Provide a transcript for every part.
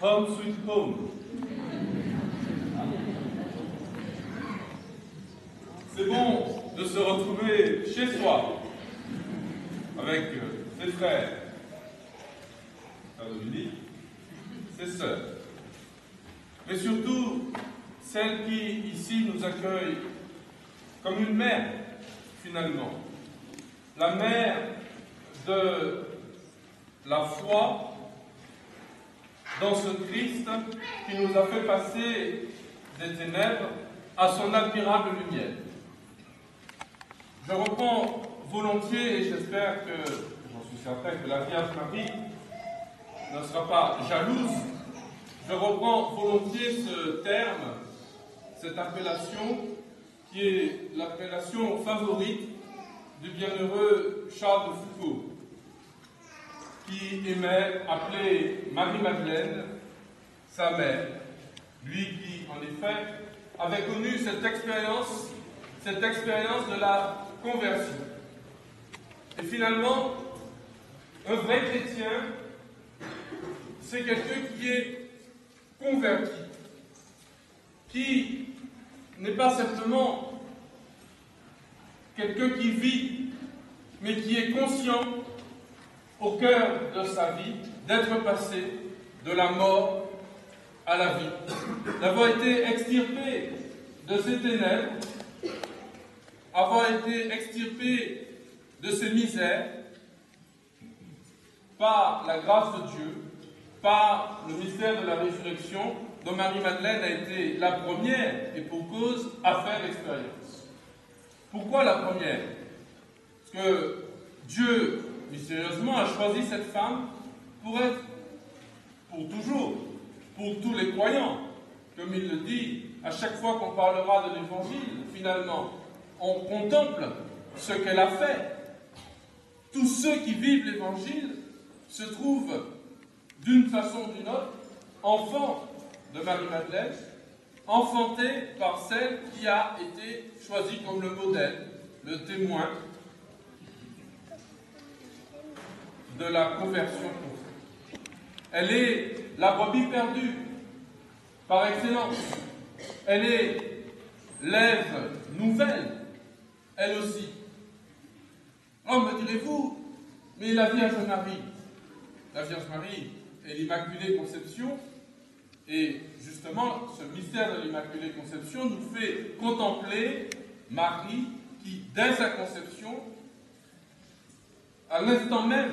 Home sweet home. C'est bon de se retrouver chez soi, avec ses frères, Dominique, ses sœurs, mais surtout celle qui ici nous accueille comme une mère, finalement, la mère de la foi dans ce Christ qui nous a fait passer des ténèbres à son admirable lumière. Je reprends volontiers, et j'espère que, j'en suis certain, que la Vierge Marie ne sera pas jalouse, je reprends volontiers ce terme, cette appellation, qui est l'appellation favorite du bienheureux Charles de Foucault, qui aimait appeler Marie-Madeleine sa mère, lui qui, en effet, avait connu cette expérience de la conversion. Et finalement, un vrai chrétien, c'est quelqu'un qui est converti, qui n'est pas simplement quelqu'un qui vit, mais qui est conscient au cœur de sa vie d'être passé de la mort à la vie, d'avoir été extirpé de ses ténèbres, avoir été extirpé de ses misères par la grâce de Dieu, par le mystère de la résurrection, dont Marie-Madeleine a été la première et pour cause à faire l'expérience. Pourquoi la première? Parce que Dieu, mystérieusement, a choisi cette femme pour être, pour toujours, pour tous les croyants. Comme il le dit, à chaque fois qu'on parlera de l'Évangile, finalement, on contemple ce qu'elle a fait. Tous ceux qui vivent l'Évangile se trouvent, d'une façon ou d'une autre, enfants de Marie-Madeleine, enfantés par celle qui a été choisie comme le modèle, le témoin de la conversion. Elle est la brebis perdue, par excellence. Elle est l'Ève nouvelle, elle aussi. Oh, me direz-vous, mais la Vierge Marie est l'Immaculée Conception, et justement, ce mystère de l'Immaculée Conception nous fait contempler Marie qui, dès sa conception, à l'instant même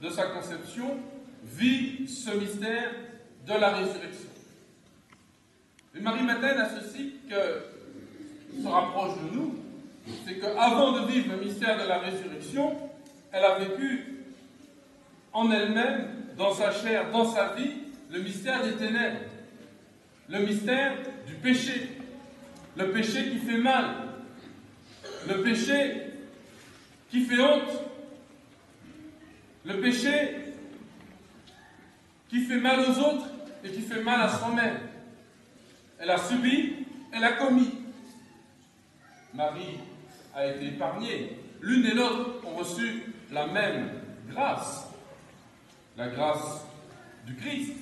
de sa conception, vit ce mystère de la résurrection. Et Marie-Madeleine a ceci que se rapproche de nous, c'est qu'avant de vivre le mystère de la résurrection, elle a vécu en elle-même, dans sa chair, dans sa vie, le mystère des ténèbres, le mystère du péché, le péché qui fait mal, le péché qui fait honte, le péché qui fait mal aux autres et qui fait mal à soi-même. Elle a subi, elle a commis. Marie a été épargnée. L'une et l'autre ont reçu la même grâce. La grâce du Christ,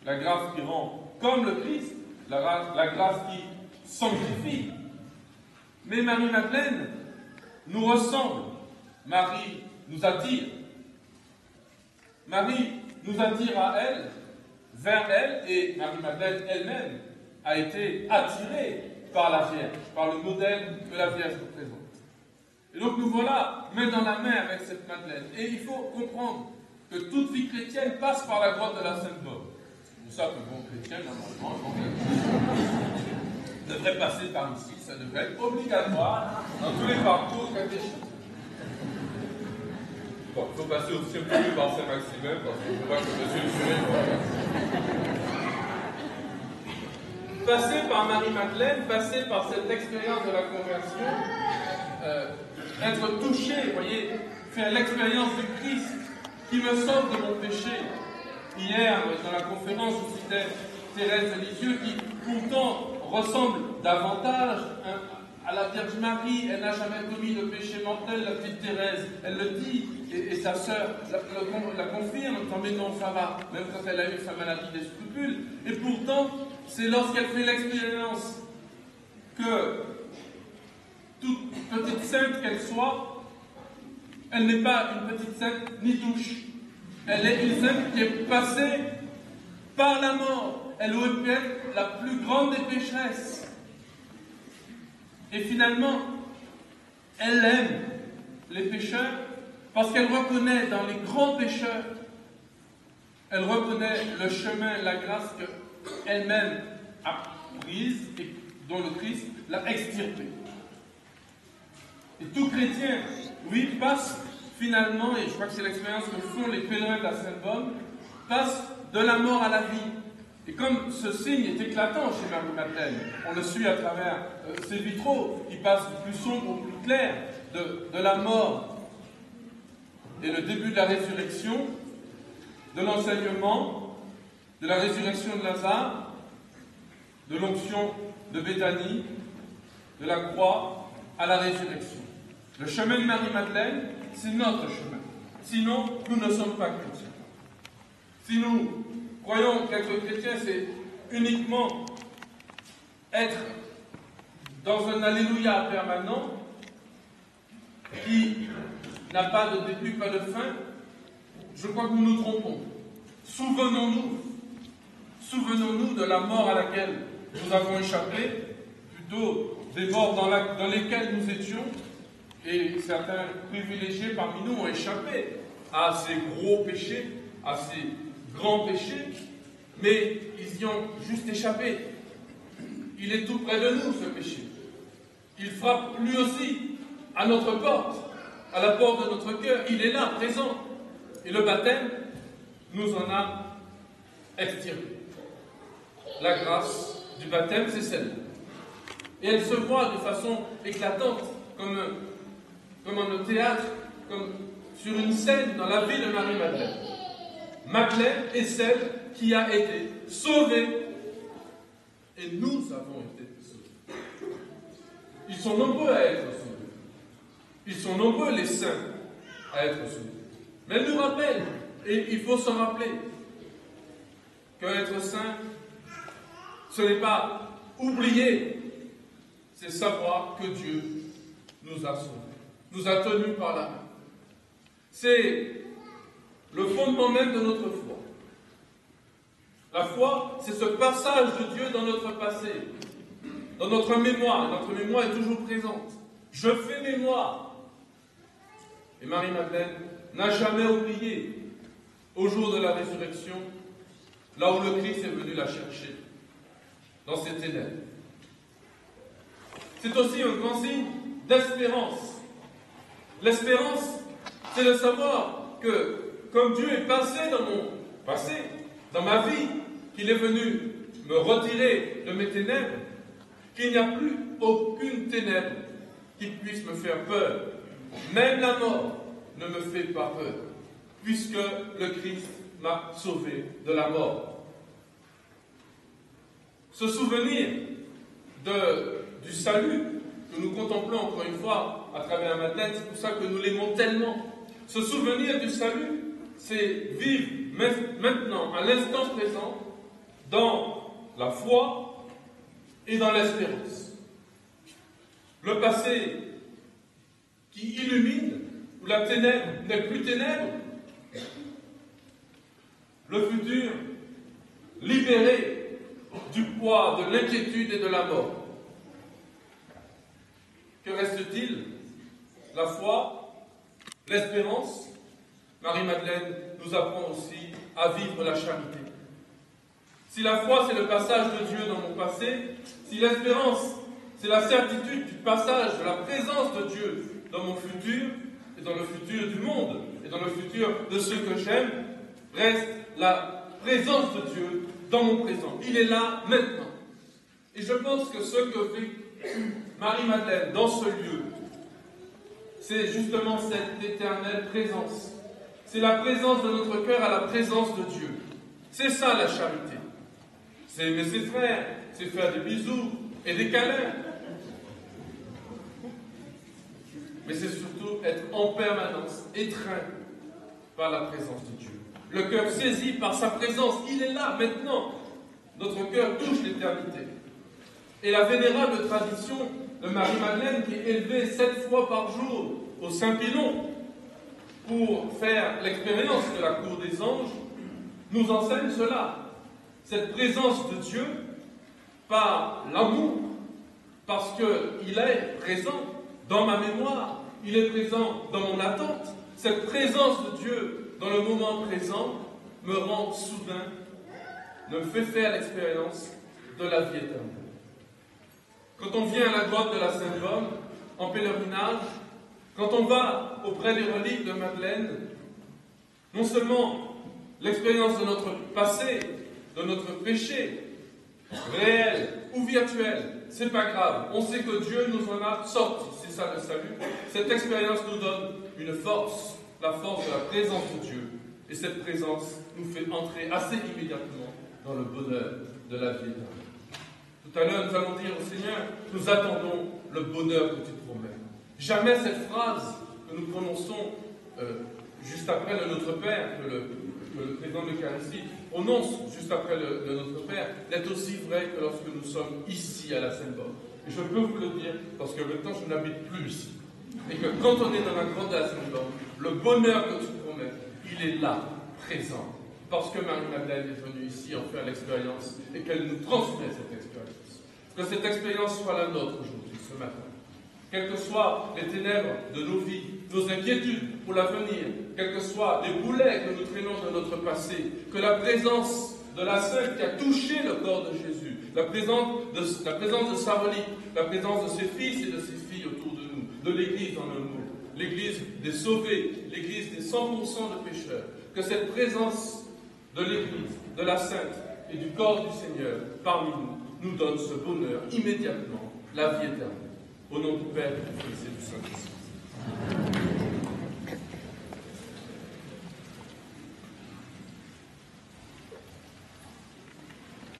la grâce qui rend comme le Christ, la grâce qui sanctifie. Mais Marie-Madeleine nous ressemble. Marie nous attire. Marie nous attire à elle, vers elle, et Marie-Madeleine elle-même a été attirée par la Vierge, par le modèle que la Vierge représente. Et donc nous voilà main dans la main avec cette Madeleine. Et il faut comprendre que toute vie chrétienne passe par la grotte de la Sainte-Baume. C'est pour ça que bon chrétien, normalement, devrait passer par ici, ça devrait être obligatoire dans tous les parcours catéchistes. Bon, il faut passer aussi un petit peu par Saint-Maximin, parce que je vois que monsieur le curé... Passer par Marie-Madeleine, passer par cette expérience de la conversion, être touché, vous voyez, faire l'expérience du Christ qui me sauve de mon péché. Hier, dans la conférence, je citais Thérèse de Lisieux qui, pourtant, ressemble davantage à la Vierge Marie. Elle n'a jamais commis de péché mortel, la petite Thérèse. Elle le dit. et sa sœur la confirme, en disant mais non, ça va, même quand elle a eu sa maladie des scrupules. Et pourtant, c'est lorsqu'elle fait l'expérience que, toute petite sainte qu'elle soit, elle n'est pas une petite sainte ni douche. Elle est une sainte qui est passée par la mort. Elle aurait pu être la plus grande des pécheresses. Et finalement, elle aime les pécheurs parce qu'elle reconnaît dans les grands pécheurs, elle reconnaît le chemin, la grâce qu'elle-même a prise et dont le Christ l'a extirpée. Et tout chrétien, oui, passe finalement, et je crois que c'est l'expérience que font les pèlerins de la Sainte-Baume, passe de la mort à la vie. Et comme ce signe est éclatant chez Marie-Madeleine, on le suit à travers ses vitraux, qui passent du plus sombre au plus clair, de la mort et le début de la résurrection, de l'enseignement, de la résurrection de Lazare, de l'onction de Béthanie, de la croix à la résurrection. Le chemin de Marie-Madeleine, c'est notre chemin. Sinon, nous ne sommes pas chrétiens. Si nous croyons qu'être chrétien, c'est uniquement être dans un Alléluia permanent qui n'a pas de début, pas de fin, je crois que nous nous trompons. Souvenons-nous de la mort à laquelle nous avons échappé, plutôt des morts dans lesquelles nous étions, et certains privilégiés parmi nous ont échappé à ces gros péchés, à ces grands péchés, mais ils y ont juste échappé. Il est tout près de nous, ce péché. Il frappe lui aussi à notre porte, à la porte de notre cœur. Il est là, présent. Et le baptême nous en a extirpés. La grâce du baptême, c'est celle-là. Et elle se voit de façon éclatante, comme en théâtre, comme sur une scène dans la vie de Marie-Madeleine. Madeleine est celle qui a été sauvée, et nous avons été sauvés. Ils sont nombreux à être sauvés. Ils sont nombreux, les saints, à être sauvés. Mais elle nous rappelle, et il faut s'en rappeler, qu'être saint, ce n'est pas oublier, c'est savoir que Dieu nous a sauvés, nous a tenus par la main. C'est le fondement même de notre foi. La foi, c'est ce passage de Dieu dans notre passé, dans notre mémoire. Notre mémoire est toujours présente. Je fais mémoire. Et Marie-Madeleine n'a jamais oublié, au jour de la résurrection, là où le Christ est venu la chercher, dans ses ténèbres. C'est aussi un grand signe d'espérance. L'espérance, c'est de savoir que, comme Dieu est passé dans mon passé, dans ma vie, qu'il est venu me retirer de mes ténèbres, qu'il n'y a plus aucune ténèbre qui puisse me faire peur. Même la mort ne me fait pas peur, puisque le Christ m'a sauvé de la mort. Ce souvenir du salut que nous contemplons encore une fois à travers Madeleine, c'est pour ça que nous l'aimons tellement. Ce souvenir du salut, c'est vivre maintenant, à l'instant présent, dans la foi et dans l'espérance. Le passé qui illumine, où la ténèbre n'est plus ténèbre, le futur libéré du poids de l'inquiétude et de la mort. Que reste-t-il? La foi, l'espérance. Marie-Madeleine nous apprend aussi à vivre la charité. Si la foi, c'est le passage de Dieu dans mon passé, si l'espérance, c'est la certitude du passage de la présence de Dieu dans mon futur, et dans le futur du monde, et dans le futur de ceux que j'aime, reste la présence de Dieu dans mon présent. Il est là maintenant. Et je pense que ce que fait Marie-Madeleine dans ce lieu, c'est justement cette éternelle présence. C'est la présence de notre cœur à la présence de Dieu. C'est ça la charité. C'est aimer ses frères, c'est faire des bisous et des câlins. Mais c'est surtout être en permanence étreint par la présence de Dieu. Le cœur saisi par sa présence, il est là maintenant. Notre cœur touche l'éternité. Et la vénérable tradition de Marie-Madeleine, qui est élevée 7 fois par jour au Saint-Pilon pour faire l'expérience de la cour des anges, nous enseigne cela. Cette présence de Dieu par l'amour, parce qu'il est présent dans ma mémoire, il est présent dans mon attente. Cette présence de Dieu dans le moment présent me rend soudain, me fait faire l'expérience de la vie éternelle. Quand on vient à la grotte de la Sainte-Bonne, en pèlerinage, quand on va auprès des reliques de Madeleine, non seulement l'expérience de notre passé, de notre péché, réel ou virtuel, c'est pas grave. On sait que Dieu nous en a sortis, c'est ça le salut. Cette expérience nous donne une force, la force de la présence de Dieu. Et cette présence nous fait entrer assez immédiatement dans le bonheur de la vie éternelle. Tout à l'heure, nous allons dire au Seigneur, nous attendons le bonheur que tu promets. Jamais cette phrase que nous prononçons juste après le Notre Père, que le président de l'Eucharistie prononce juste après le Notre Père, n'est aussi vrai que lorsque nous sommes ici à la Sainte-Bonne. Et je peux vous le dire, parce que maintenant je n'habite plus ici. Et que quand on est dans la grotte de la Sainte-Bonne, le bonheur que tu promets, il est là, présent. Parce que Marie-Madeleine est venue ici en faire l'expérience et qu'elle nous transmet cette expérience. Que cette expérience soit la nôtre aujourd'hui, ce matin. Quelles que soient les ténèbres de nos vies, nos inquiétudes pour l'avenir, quels que soient les boulets que nous traînons de notre passé, que la présence de la Sainte qui a touché le corps de Jésus, la présence de sa relique, la présence de ses fils et de ses filles autour de nous, de l'Église en un mot, l'Église des sauvés, l'Église des 100% de pécheurs, que cette présence de l'Église, de la Sainte et du corps du Seigneur parmi nous donne ce bonheur immédiatement, la vie éternelle. Au nom du Père, du Fils et du Saint-Esprit.